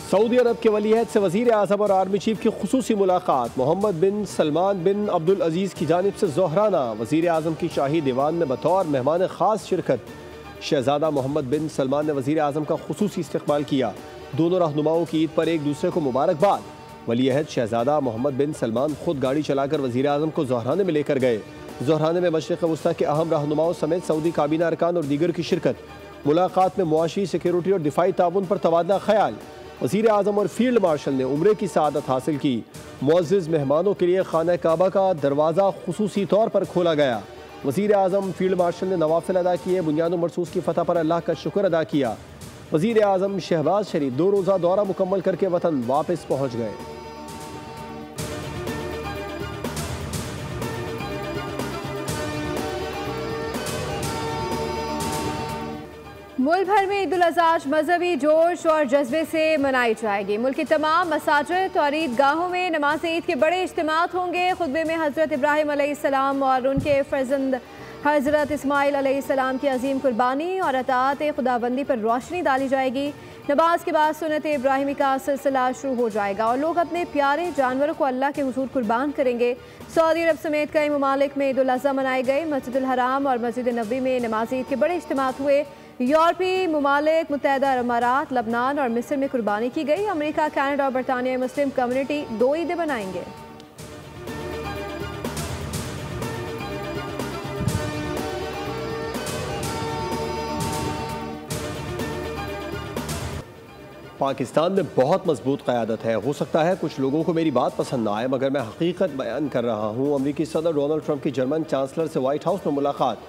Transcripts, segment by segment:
Saudi अरब के वलीअहद से वज़ीर आज़म और आर्मी चीफ की खुसूसी मुलाकात। मोहम्मद बिन सलमान बिन अब्दुल अजीज़ की जानिब से ज़ोहराना वज़ीर आज़म की शाही दीवान में बतौर मेहमान ख़ास शिरकत। शहज़ादा मोहम्मद बिन सलमान ने वज़ीर आज़म का खुसूसी इस्तकबाल किया। दोनों रहनुमाओं की ईद पर एक दूसरे को मुबारकबाद। वलीअहद शहज़ादा मोहम्मद बिन सलमान खुद गाड़ी चलाकर वज़ीर आज़म को ज़ोहराने में लेकर गए। ज़ोहराने में मशरिक़ वस्ता के अहम रहनुमाओं समेत सऊदी काबीना अरकान और दीगर की शिरकत। मुलाकात में मुआशी, सिक्योरिटी और दिफाई ताउन पर तबादला ख्याल। वज़ीर आज़म और फील्ड मार्शल ने उम्रे की सआदत हासिल की। मुअज़्ज़िज़ मेहमानों के लिए खाना काबा का दरवाज़ा खुसूसी तौर पर खोला गया। वज़ीर आज़म फील्ड मार्शल ने नवाफिल अदा किए। बुनियादुल मरसूस की फतह पर अल्लाह का शुक्र अदा किया। वज़ीर आज़म शहबाज शरीफ 2 रोज़ा दौरा मुकम्मल करके वतन वापस पहुँच गए। मुल्क भर में ईद उल अज़हा मजहबी जोश और जज्बे से मनाई जाएगी। मुल्क की तमाम मसाजिद और ईदगाहों में नमाज ईद के बड़े इज्तिमात होंगे। खुतबे में हज़रत इब्राहीम अलैहिस्सलाम और उनके फर्जंद हज़रत इस्माइल अलैहिस्सलाम की अजीम कुर्बानी और अताअत खुदाबंदी पर रोशनी डाली जाएगी। नमाज के बाद सुन्नत इब्राहिमी का सिलसिला शुरू हो जाएगा और लोग अपने प्यारे जानवरों को अल्लाह के हुजूर कुर्बान करेंगे। सऊदी अरब समेत कई ममालिक में ईद उल अज़हा मनाई गई। मस्जिद हराम और मस्जिद नबी में नमाज ईद के बड़े इज्तिमात हुए। यूरोपीय ममालिक, मुत्तहिदा अरब अमारात, लबनान और मिस्र में कुर्बानी की गई। अमेरिका, कनाडा और बरतानिया मुस्लिम कम्युनिटी 2 ईदें मनाएंगे। पाकिस्तान में बहुत मजबूत क़यादत है। हो सकता है कुछ लोगों को मेरी बात पसंद ना आए, मगर मैं हकीकत बयान कर रहा हूँ। अमरीकी सदर डोनाल्ड ट्रंप की जर्मन चांसलर से व्हाइट हाउस में मुलाकात।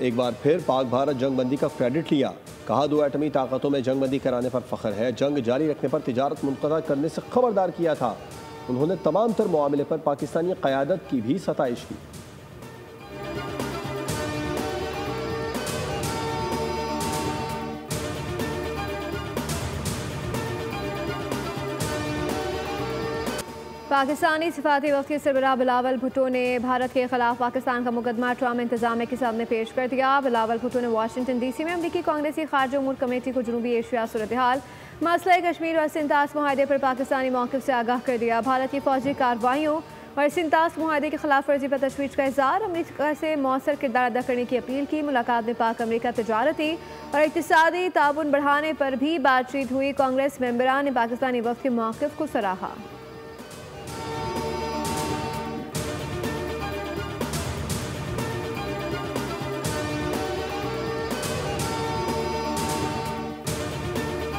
एक बार फिर पाक भारत जंग बंदी का क्रेडिट लिया। कहा 2 एटमी ताकतों में जंग बंदी कराने पर फ़ख्र है। जंग जारी रखने पर तिजारत मुनक़ता करने से खबरदार किया था। उन्होंने तमाम तर मामले पर पाकिस्तानी क़यादत की भी सताइश की। पाकिस्तानी सिफारती वफ़द के सरबराह बिलावल भुट्टो ने भारत के खिलाफ पाकिस्तान का मुकदमा ट्रम्प इंतजामिया के सामने पेश कर दिया। बिलावल भुट्टो ने वाशिंगटन डीसी में अमरीकी कांग्रेसी खारजा उमूर कमेटी को जनूबी एशिया सूरत हाल, मसला कश्मीर और सिंतास मुआहदे पर पाकिस्तानी मौक़िफ़ से आगाह कर दिया। भारत की फ़ौजी कार्रवाइयों और सिंतास मुआहदे की खिलाफ वर्जी पर तशवीश का इज़हार। अमरीका से मौसर किरदार अदा करने की अपील की। मुलाकात में पाक अमरीका तजारती और इक़्तिसादी ताउन बढ़ाने पर भी बातचीत हुई। कांग्रेस मेंबरान ने पाकिस्तानी वफ़द के मौक़िफ़ को सराहा।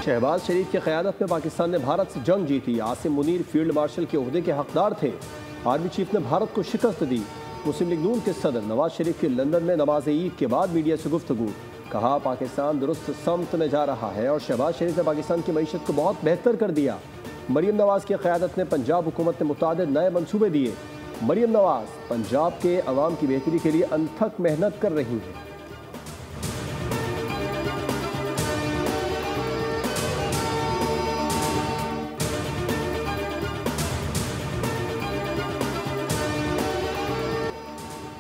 शहबाज शरीफ की क़यादत में पाकिस्तान ने भारत से जंग जीती। आसिम मुनीर फील्ड मार्शल के ओहदे के हकदार थे। आर्मी चीफ ने भारत को शिकस्त दी। मुस्लिम लीग नून के सदर नवाज शरीफ की लंदन में नमाज ईद के बाद मीडिया से गुफ्तगू। कहा पाकिस्तान दुरुस्त समत में जा रहा है और शहबाज शरीफ ने पाकिस्तान की मईशत को बहुत बेहतर कर दिया। मरीम नवाज की क़यादत में पंजाब हुकूमत ने मुतादिद नए मनसूबे दिए। मरीम नवाज पंजाब के अवाम की बेहतरी के लिए अनथक मेहनत कर रही हैं।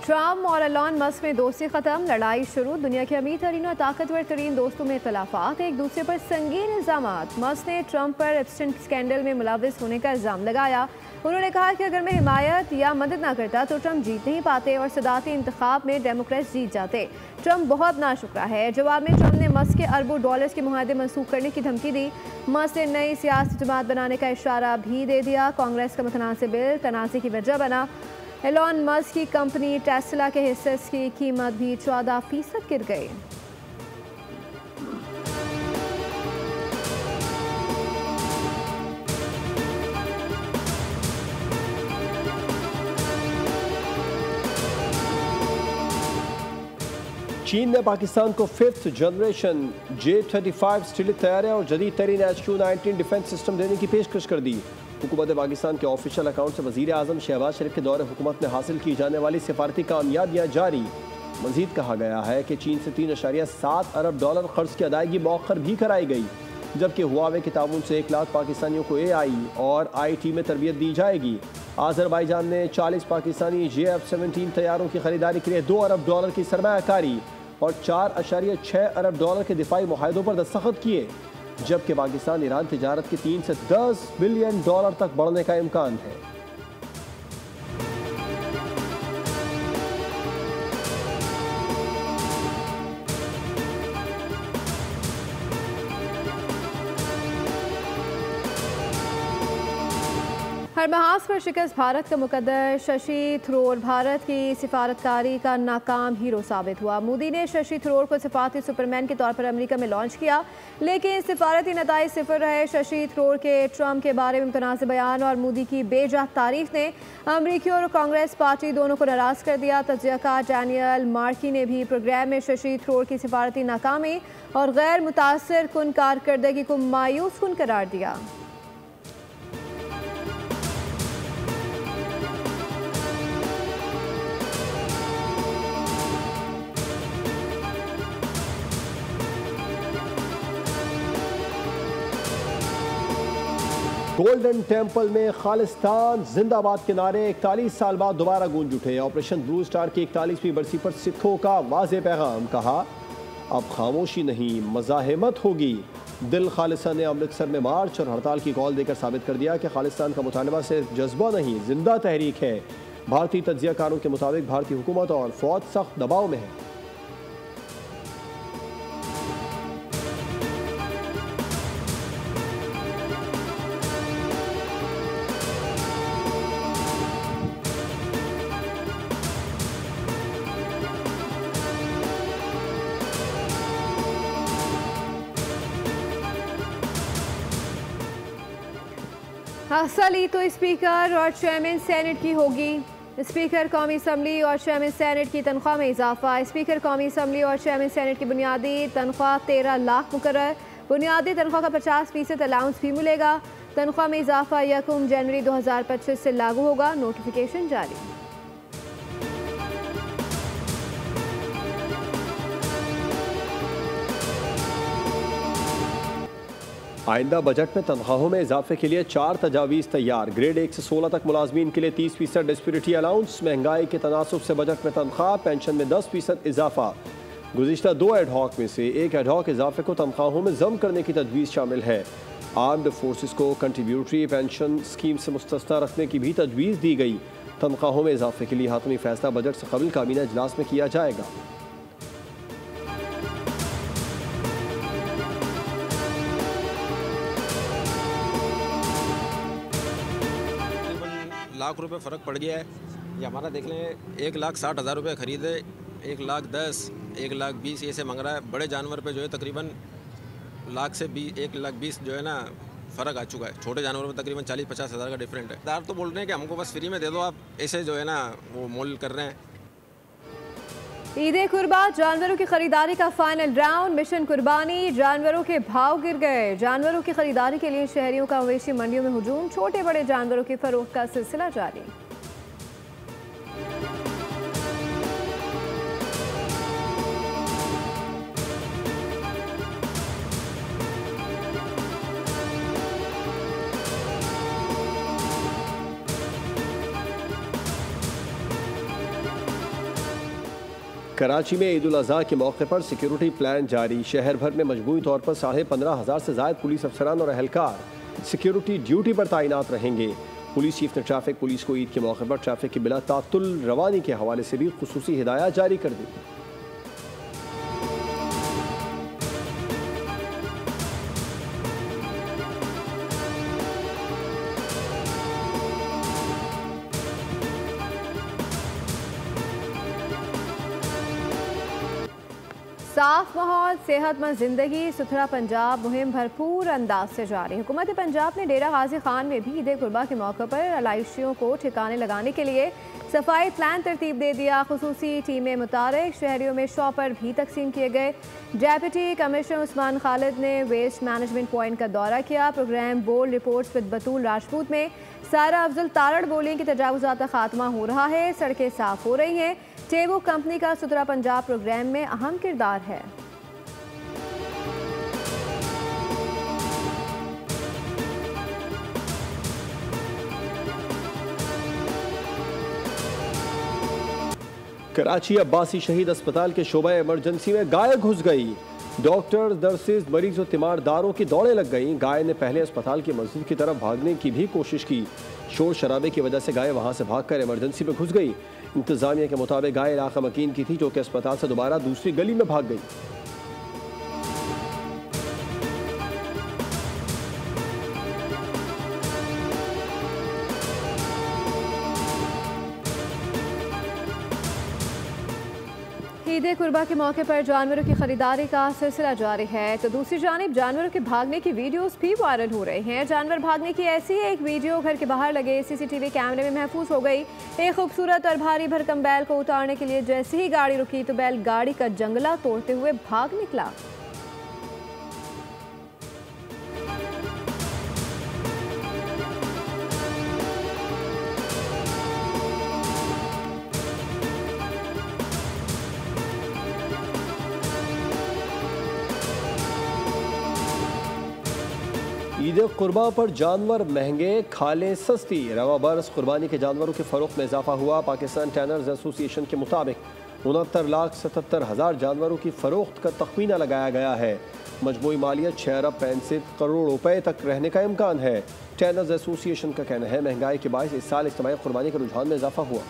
ट्रम्प और एलॉन मस्क में दोस्ती खत्म, लड़ाई शुरू। दुनिया के अमीर तरीन और ताकतवर तरीन दोस्तों में इख्तलाफात, एक दूसरे पर संगीन इल्जामात। मस्क ने ट्रम्प पर एप्स्टाइन स्कैंडल में मुलविस होने का इल्ज़ाम लगाया। उन्होंने कहा कि अगर मैं हिमायत या मदद ना करता तो ट्रम्प जीत नहीं पाते और सदारती इंतखाब में डेमोक्रेट्स जीत जाते। ट्रम्प बहुत नाशुक्रा है। जवाब में ट्रम्प ने मस्क के अरबों डॉलर्स के मुआहदे मनसूख करने की धमकी दी। मस्क ने नई सियासी जमात बनाने का इशारा भी दे दिया। कांग्रेस का मुतनाज़िर बिल तनाज़े की वजह बना। एलॉन मस्क की कंपनी टेस्ला के हिस्से की कीमत भी 14% गिर गई। चीन ने पाकिस्तान को 5th जनरेशन J-35 स्टीलिथ तैयार और जदीद तरीन H-219 डिफेंस सिस्टम देने की पेशकश कर दी। हुकूमत पाकिस्तान के ऑफिशियल अकाउंट से वज़ीर आज़म शहबाज शरीफ के दौरे हुकूमत में हासिल की जाने वाली सिफारती कामयाबियाँ जारी। मज़ीद कहा गया है कि चीन से $3.7 अरब क़र्ज़ की अदायगी मौखर भी कराई गई, जबकि हुआवे के ताउन से 1 लाख पाकिस्तानियों को AI और IT में तरबियत दी जाएगी। आज़रबाईजान ने 40 पाकिस्तानी JF-17 तैयारों की खरीदारी के लिए $2 अरब की सरमायाकारी और $4.6 अरब के दिफाई मुआहदों पर दस्तखत किए। जबकि पाकिस्तान ईरान तिजारत के 3 से 10 बिलियन डॉलर तक बढ़ने का इम्कान है। हर महाज पर शिकस्त भारत का मुकद्दर शशि थरूर भारत की सिफारतकारी का नाकाम हीरो साबित हुआ। मोदी ने शशि थरूर को सिफारती सुपरमैन के तौर पर अमेरिका में लॉन्च किया, लेकिन सिफारती नताइज सिफर रहे। शशि थरूर के ट्रंप के बारे में मुतनाज़ बयान और मोदी की बेजा तारीफ ने अमरीकी और कांग्रेस पार्टी दोनों को नाराज़ कर दिया। तज्ज़ियाकार डैनियल मार्की ने भी प्रोग्राम में शशि थरूर की सिफारती नाकामी और गैर मुतासर कुन कारकर्दगी को मायूस कुन करार दिया। गोल्डन टेम्पल में खालिस्तान जिंदाबाद के नारे 41 साल बाद दोबारा गूंज उठे। ऑपरेशन ब्लू स्टार की 41वीं बरसी पर सिखों का वाज़े पैगाम, कहा अब खामोशी नहीं मज़ाहिमत होगी। दिल खालिसा ने अमृतसर में मार्च और हड़ताल की कॉल देकर साबित कर दिया कि खालिस्तान का मुतालबा सिर्फ जज्बा नहीं जिंदा तहरीक है। भारतीय तज्ज़ियाकारों के मुताबिक भारतीय हुकूमत और फौज सख्त दबाव में है। असल ही तो स्पीकर और चेयरमैन सेनेट की होगी। स्पीकर कौमी असम्बली और चेयरमैन सेनेट की तनख्वाह में इजाफा। स्पीकर कौमी असम्बली और चेयरमैन सेनेट की बुनियादी तनख्वाह 13 लाख मुकर्रर। बुनियादी तनख्वाह का 50% अलाउंस भी मिलेगा। तनख्वाह में इजाफा 1 जनवरी 2025 से लागू होगा। नोटिफिकेशन जारी। आइंदा बजट में तनख्वाहों में इजाफे के लिए 4 तजावीज़ तैयार। ग्रेड 1 से 16 तक मुलाजमीन के लिए 30% डिस्पिरिटी अलाउंस। महंगाई के तनासुब से बजट में तनख्वाह पेंशन में 10% इजाफा। गुज़िश्ता 2 एडहॉक में से एक एडहॉक इजाफे को तनख्वाहों में जम करने की तजवीज़ शामिल है। आर्म्ड फोर्सेस को कंट्रीब्यूटरी पेंशन स्कीम से मुस्तस्ना रखने की भी तजवीज़ दी गई। तनख्वाहों में इजाफे के लिए हातमी फैसला बजट से कबल काबीना इजलास में किया जाएगा। लाख रुपए फ़र्क पड़ गया है। ये हमारा देख लें 1,60,000 रुपये ख़रीदे, 1,10,000, 1,20,000 ऐसे मंग रहा है। बड़े जानवर पे जो है तकरीबन 1,20,000 जो है ना फ़र्क आ चुका है। छोटे जानवरों में तकरीबन 40-50 हज़ार का डिफरेंट है। दार तो बोल रहे हैं कि हमको बस फ्री में दे दो आप, ऐसे जो है ना वो मोल कर रहे हैं। ईद कुर्बान जानवरों की खरीदारी का फाइनल राउंड। मिशन कुर्बानी जानवरों के भाव गिर गए। जानवरों की खरीदारी के लिए शहरियों का मवेशी मंडियों में हुजूम। छोटे बड़े जानवरों की फरोख्त का सिलसिला जारी। कराची में ईद उल अज़हा के मौके पर सिक्योरिटी प्लान जारी। शहर भर में मजमूई तौर पर 15,500 से ज़ायद पुलिस अफसरान और अहलकार सिक्योरिटी ड्यूटी पर तैनात रहेंगे। पुलिस चीफ ने ट्रैफिक पुलिस को ईद के मौके पर ट्रैफिक की बिला तातुल रवानी के हवाले से भी खुसूसी हिदायत जारी कर दी। साफ माहौल, सेहतमंद जिंदगी, सुथरा पंजाब मुहिम भरपूर अंदाज से जारी। हुकूमत पंजाब ने डेरा गाजी खान में भी ईद कुर्बा के मौके पर अलाइशियों को ठिकाने लगाने के लिए सफाई प्लान तरतीब दे दिया। खुसूसी टीमें मुतारिक शहरियों में शॉपर भी तकसीम किए गए। डेप्यूटी कमिश्नर उस्मान खालिद ने वेस्ट मैनेजमेंट पॉइंट का दौरा किया। प्रोग्राम बोर्ड रिपोर्ट्स विद बतूल राजपूत में सारा अफजल तारड़ बोली कि तजावुज़ात का खात्मा हो रहा है, सड़कें साफ हो रही हैं। टेबो कंपनी का सुथरा पंजाब प्रोग्राम में अहम किरदार है। कराची अब्बासी शहीद अस्पताल के शोबा इमरजेंसी में गाय घुस गई। डॉक्टर, नर्सेज, मरीज और तीमारदारों की दौड़ें लग गईं। गाय ने पहले अस्पताल की मस्जिद की तरफ भागने की भी कोशिश की। शोर शराबे की वजह से गाय वहां से भागकर इमरजेंसी में घुस गई। इंतजामिया के मुताबिक गाय इलाका मकीन की थी, जो कि अस्पताल से दोबारा दूसरी गली में भाग गई। ईद कुर्बा के मौके पर जानवरों की खरीदारी का सिलसिला जारी है, तो दूसरी जानिब जानवरों के भागने की वीडियोस भी वायरल हो रहे हैं। जानवर भागने की ऐसी एक वीडियो घर के बाहर लगे सीसीटीवी कैमरे में महफूज हो गई। एक खूबसूरत और भारी भरकम बैल को उतारने के लिए जैसे ही गाड़ी रुकी तो बैल गाड़ी का जंगला तोड़ते हुए भाग निकला। ईद कुर्बा पर जानवर महंगे, खालें सस्ती। रवा बरस कुर्बानी के जानवरों के फ़रोख्त में इजाफा हुआ। पाकिस्तान टैनर्स एसोसिएशन के मुताबिक 69,77,000 जानवरों की फ़रोख्त का तखमीना लगाया गया है। मजमूई मालियत 6 अरब 65 करोड़ रुपए तक रहने का इम्कान है। टैनर्स एसोसिएशन का कहना है महंगाई के बायस इस साल इज्तिमाई कुर्बानी के रुझान में इजाफा हुआ।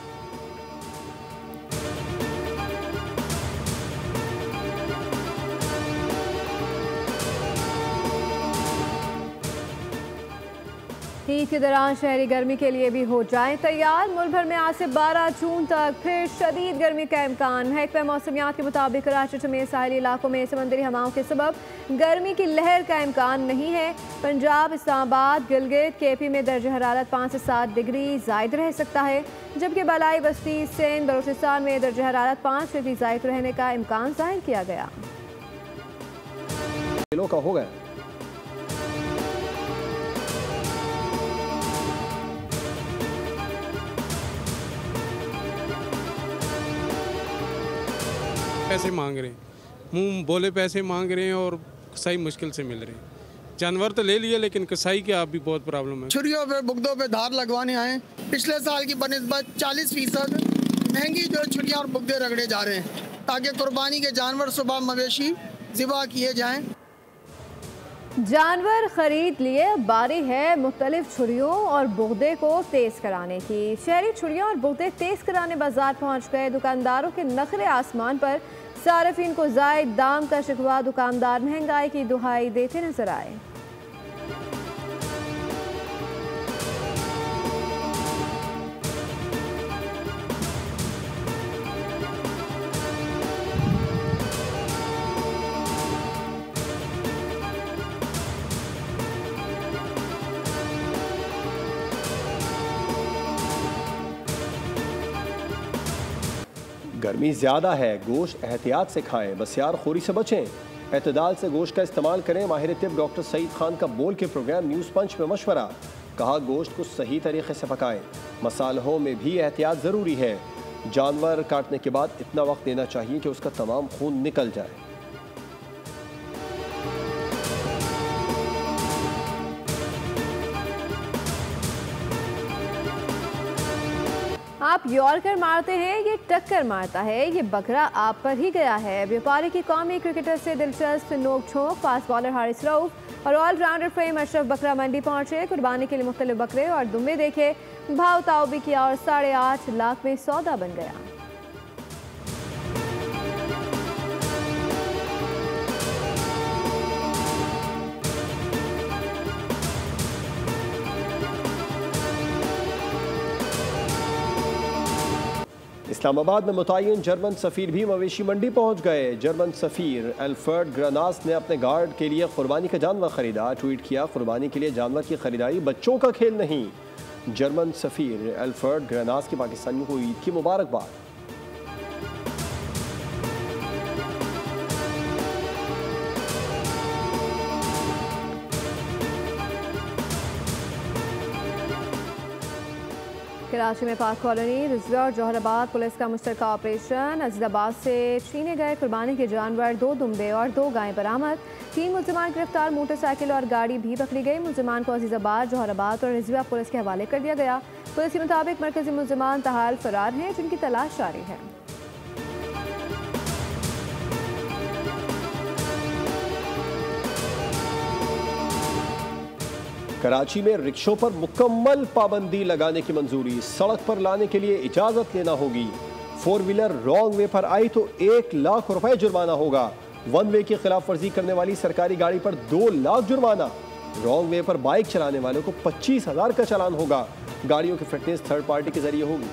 ईद के दौरान शहरी गर्मी के लिए भी हो जाएं तैयार। मुल्क भर में आज से 12 जून तक फिर शदीद गर्मी का इम्कान है। महकमा मौसमियात के मुताबिक कराची समेत साहली इलाकों में समंदरी हवाओं के सबब गर्मी की लहर का इम्कान नहीं है। पंजाब, इस्लामाबाद, गिलगित, केपी में दर्ज हरारत 5 से 7 डिग्री ज़ायद रह सकता है, जबकि बलाई बस्ती, सिंध, बलूचिस्तान में दर्ज हरारत 5 डिग्री ज़ायद रहने का इम्कान जाहिर किया गया। का हो गया पैसे मांग रहे हैं, मुंह बोले पैसे मांग रहे हैं और कसाई मुश्किल से मिल रहे हैं। जानवर तो ले लिए लेकिन कसाई की आप भी बहुत प्रॉब्लम है। छुरियों पे बुगदों पे धार लगवाने आए। पिछले साल की बनिस्बत 40% महंगी जो छुरियां और बुगदे रगड़े जा रहे हैं, ताकि कुर्बानी के जानवर सुबह मवेशी ज़िबा किए जाएं। जानवर खरीद लिए, बारी है मुख्तलिफ छुरियों और बुगदे को तेज कराने की। शहरी छुरियां और बुगदे तेज कराने बाजार पहुंच गए। दुकानदारों के नखरे आसमान पर, सार्फिन को जायद दाम का शिकवा, दुकानदार महंगाई की दुहाई देते नजर आए। गर्मी ज़्यादा है, गोश्त एहतियात से खाएं, बसियार खोरी से बचें, एतदाल से गोश्त का इस्तेमाल करें। माहिर तिब डॉक्टर सईद खान का बोल के प्रोग्राम न्यूज़ पंच में मशवरा। कहा गोश्त को सही तरीके से पकाएं, मसालों में भी एहतियात ज़रूरी है। जानवर काटने के बाद इतना वक्त देना चाहिए कि उसका तमाम खून निकल जाए। आप यॉर्कर मारते हैं, ये टक्कर मारता है, ये बकरा आप पर ही गया है। व्यापारी की कौमी क्रिकेटर से दिलचस्प नोक झोंक। फास्ट बॉलर हारिस रऊफ और ऑलराउंडर फेम अशरफ बकरा मंडी पहुंचे। कुर्बानी के लिए मुख्तलिफ बकरे और दुम्बे देखे, भाव ताव भी किया और 8.5 लाख में सौदा बन गया। इस्लामाबाद में मुतय्यन जर्मन सफ़ीर भी मवेशी मंडी पहुंच गए। जर्मन सफ़ीर एल्फर्ड ग्रानास ने अपने गार्ड के लिए कुर्बानी का जानवर खरीदा। ट्वीट किया, कुर्बानी के लिए जानवर की खरीदारी बच्चों का खेल नहीं। जर्मन सफ़ीर एल्फर्ड ग्रानास की पाकिस्तानियों को ईद की मुबारकबाद। कराची में पाक कॉलोनी, रिजवी और जौहराबाद पुलिस का मुश्तरका ऑपरेशन। अजीजाबाद से छीने गए कुर्बानी के जानवर, 2 दुम्बे और 2 गायें बरामद। 3 मुल्जिमान गिरफ्तार, मोटरसाइकिल और गाड़ी भी पकड़ी गई। मुल्जिमान को अजीजाबाद, जौहराबाद और रिजवी पुलिस के हवाले कर दिया गया। पुलिस के मुताबिक मरकजी मुल्जिमान ताहाल फरार हैं, जिनकी तलाश जारी है। कराची में रिक्शों पर मुकम्मल पाबंदी लगाने की मंजूरी, सड़क पर लाने के लिए इजाजत लेना होगी। 4 व्हीलर रॉन्ग वे पर आई तो 1 लाख रुपए जुर्माना होगा। 1 वे की खिलाफ वर्जी करने वाली सरकारी गाड़ी पर 2 लाख जुर्माना। रॉन्ग वे पर बाइक चलाने वालों को 25,000 का चालान होगा। गाड़ियों की फिटनेस थर्ड पार्टी के जरिए होगी।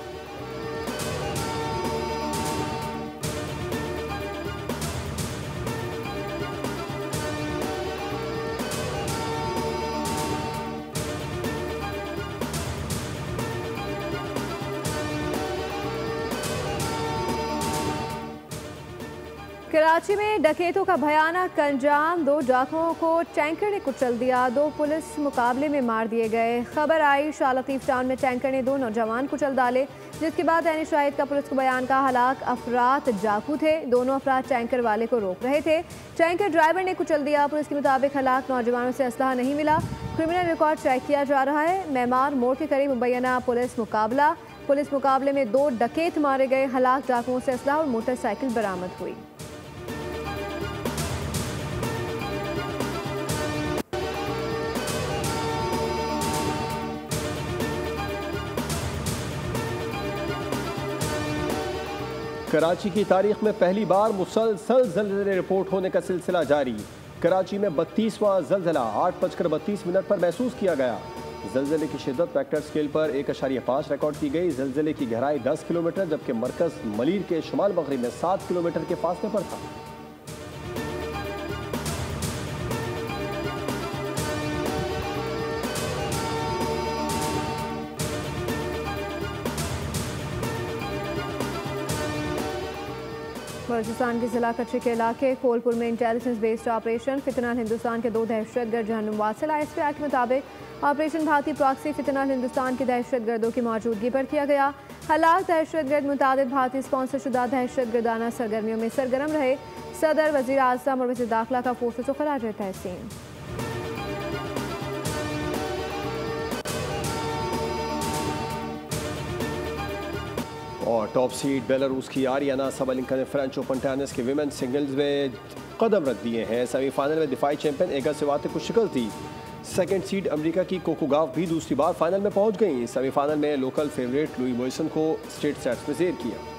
कराची में डकैतों का भयानक अंजाम, 2 डाकुओं को टैंकर ने कुचल दिया, 2 पुलिस मुकाबले में मार दिए गए। खबर आई शाह लतीफ टाउन में टैंकर ने 2 नौजवान कुचल डाले, जिसके बाद ऐन शाहिद का पुलिस को बयान का हलाक अफराद डाकू थे। दोनों अफराद टैंकर वाले को रोक रहे थे, टैंकर ड्राइवर ने कुचल दिया। पुलिस के मुताबिक हलाक नौजवानों से असलहा नहीं मिला। क्रिमिनल रिकॉर्ड चेक किया जा रहा है। मेमार मोड़ के करीब मुबैना पुलिस मुकाबले में 2 डकैत मारे गए। हलाक डाकुओं से असलहा और मोटरसाइकिल बरामद हुई। कराची की तारीख में पहली बार मुसलसल ज़लज़ले रिपोर्ट होने का सिलसिला जारी। कराची में 32वां ज़लज़ला 8:32 पर महसूस किया गया। ज़लज़ले की शिद्दत वेक्टर स्केल पर 1.5 रिकॉर्ड की गई। ज़लज़ले की गहराई 10 किलोमीटर, जबकि मरकज़ मलीर के शुमाल मगरिब में 7 किलोमीटर के फासले पर था। बलूचिस्तान के जिला कच्ची के इलाके कोलपुर में इंटेलिजेंस बेस्ड ऑपरेशन। फितनाल हिंदुस्तान के 2 दहशतगर्द जहन्नुम वासिल। ISPI के मुताबिक ऑपरेशन भारतीय प्रॉक्सी फितनाल हिंदुस्तान के दहशतगर्दों की मौजूदगी पर किया गया। हलाक दहशतगर्द मुताबिक भारतीय स्पॉन्सर शुदा दहशतगर्दाना सरगर्मियों में सरगर्म रहे। सदर, वज़ीर आज़म और वज़ीर दाखिला का फोर्सेस को खराज तहसीन। और टॉप सीड बेलारूस की आरियाना साबालेंका ने फ्रेंच ओपन टेनिस के विमेन सिंगल्स में कदम रख दिए हैं। सेमीफाइनल में दिफाई चैंपियन एगा स्वियातेक को शिकस्त दी। सेकंड सीड अमेरिका की कोको गॉफ भी दूसरी बार फाइनल में पहुंच गई। सेमीफाइनल में लोकल फेवरेट लुई बॉयसन को स्ट्रेट सेट्स में जेर किया।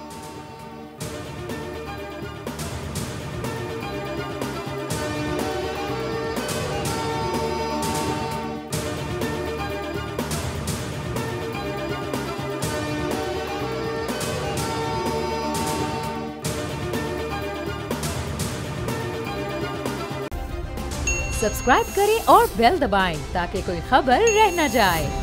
सब्सक्राइब करें और बेल दबाएं ताकि कोई खबर रह न जाए।